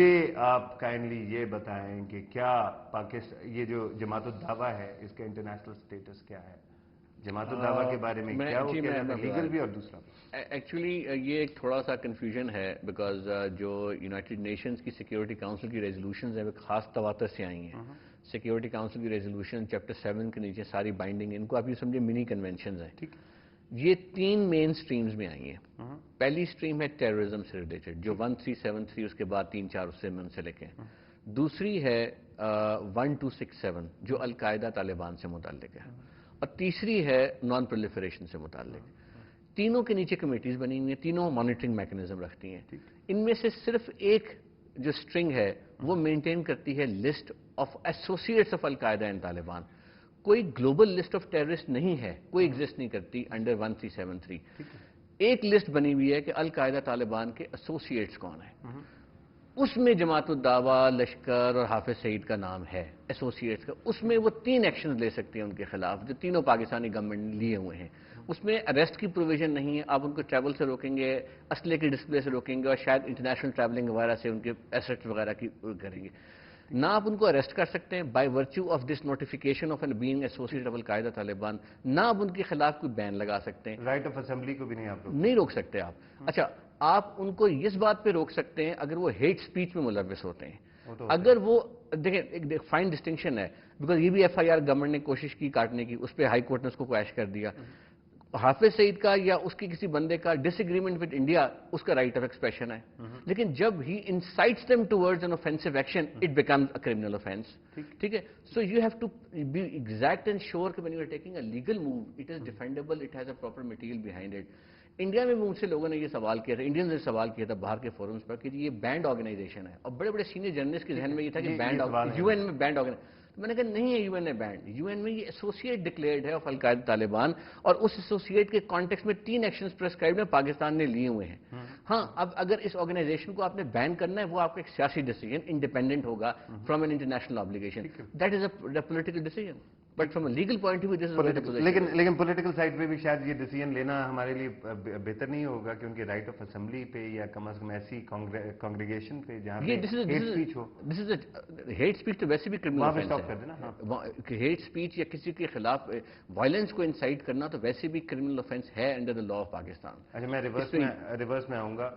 یہ آپ کائنڈلی یہ بتائیں کہ کیا پاکستان یہ جو جماعت الدعویٰ ہے اس کا انٹرنیشنل سٹیٹس کیا ہے؟ جماعت الدعویٰ کے بارے میں کیا وہ کہہ رہا ہے لیگل بھی اور دوسرا ایکچولی یہ ایک تھوڑا سا کنفیوژن ہے بیکاز جو یونائٹڈ نیشنز کی سیکیورٹی کاؤنسل کی ریزولوشنز ہیں وہ خاص تواتر سے آئی ہیں. سیکیورٹی کاؤنسل کی ریزولوشن چیپٹر 7 کے نیچے ساری بائنڈنگ ان کو آپ یہ سمجھے منی کنونشنز ہیں. یہ 3 مین سٹریمز میں آئی ہیں. پہلی سٹریم ہے ٹیررزم سے ریلیٹڈ جو 1373 اس کے بعد 3-4 اس سے منسلک ہیں. دوسری ہے 1267 جو القاعدہ طالبان سے متعلق ہے. اور تیسری ہے نان پرولیفریشن سے متعلق. تینوں کے نیچے کمیٹیز بنی ہوئی ہیں, تینوں مانیٹرنگ میکنزم رکھتی ہیں. ان میں سے صرف ایک جو سٹرنگ ہے وہ مینٹین کرتی ہے list of associates of al Qaeda and Taliban. کوئی گلوبل لسٹ آف ٹیررسٹ نہیں ہے, کوئی ایگزسٹ نہیں کرتی انڈر 1373. ایک لسٹ بنی ہوئی ہے کہ القاعدہ طالبان کے ایسوسیٹس کون ہیں. اس میں جماعت الدعوہ, لشکر اور حافظ سعید کا نام ہے ایسوسیٹس کا. اس میں وہ 3 ایکشن لے سکتے ہیں ان کے خلاف جو تینوں پاکستانی گورنمنٹ نے لیے ہوئے ہیں. اس میں اریسٹ کی پروویژن نہیں ہے. آپ ان کو ٹریول سے روکیں گے, اسلحے کے ڈسپلے سے روکیں گے اور شاید انٹرنیشنل ٹریولنگ وغیرہ سے ان کے ایسٹس وغیرہ کی کریں گے. نہ آپ ان کو اریسٹ کر سکتے ہیں by virtue of this notification of an being associate of القاعدہ طالبان. نہ آپ ان کے خلاف کوئی بین لگا سکتے ہیں. رائٹ آف اسمبلی کو بھی نہیں آپ نہیں روک سکتے آپ. اچھا, آپ ان کو اس بات پہ روک سکتے ہیں اگر وہ ہیٹ سپیچ میں ملوث ہوتے ہیں. اگر وہ دیکھیں ایک فائن ڈسٹنکشن ہے بیکاز یہ بھی ایف آئی آر گورنمنٹ نے کوشش کی کاٹنے کی, اس پہ ہائی کورٹ نے اس کو کویش کر دیا. حافظ سعید کا یا اس کی کسی بندے کا ڈس ایگریمنٹ ود انڈیا اس کا رائٹ آف ایکسپریشن ہے, لیکن جب ہی incites them towards an offensive action it becomes a criminal offence. ٹھیک ہے, so you have to be exact and sure کہ when you are taking a legal move it is defendable, it has a proper material behind it. India میں مجھ سے لوگوں نے یہ سوال کیا تھا, انڈین نے سوال کیا تھا باہر کے فورمز پر کہ یہ بینڈ آرگنائزیشن ہے, اور بڑے بڑے سینئر جرنلسٹ کے ذہن میں یہ تھا کہ بینڈ یو این میں بینڈ آرگنائزیشن. میں نے کہا نہیں ہے U N a banned. U N میں یہ ایسوسیٹ ڈکلیئرڈ ہے آف القاعدہ طالبان, اور اس ایسوسیٹ کے کانٹیکس میں 3 ایکشنز پرسکرائبڈ ہیں پاکستان نے لیے ہوئے ہیں. ہاں, اب اگر اس آرگنائزیشن کو آپ نے بین کرنا ہے وہ آپ کا ایک سیاسی ڈیسیجن انڈیپینڈنٹ ہوگا from an international obligation. That is a political decision, but from a legal point of view this is لیکن پولیٹیکل سائڈ پہ بھی شاید یہ ڈیسیجن لینا ہمارے لیے بہتر نہیں ہوگا کیونکہ رائٹ آف اسمبلی پہ یا کم از کم ایسی کانگریگیشن پہ جہاں پہ ہیٹ سپیچ ہو. ہیٹ سپیچ تو ویسے بھی کرمنل اوفینس ہے. ہیٹ سپیچ یا کسی کے خلاف وائلنس کو انسائٹ کرنا تو ویسے بھی کرمنل اوفینس ہے under the law of Pakistan. اچھا, میں ریورس میں آؤں گا.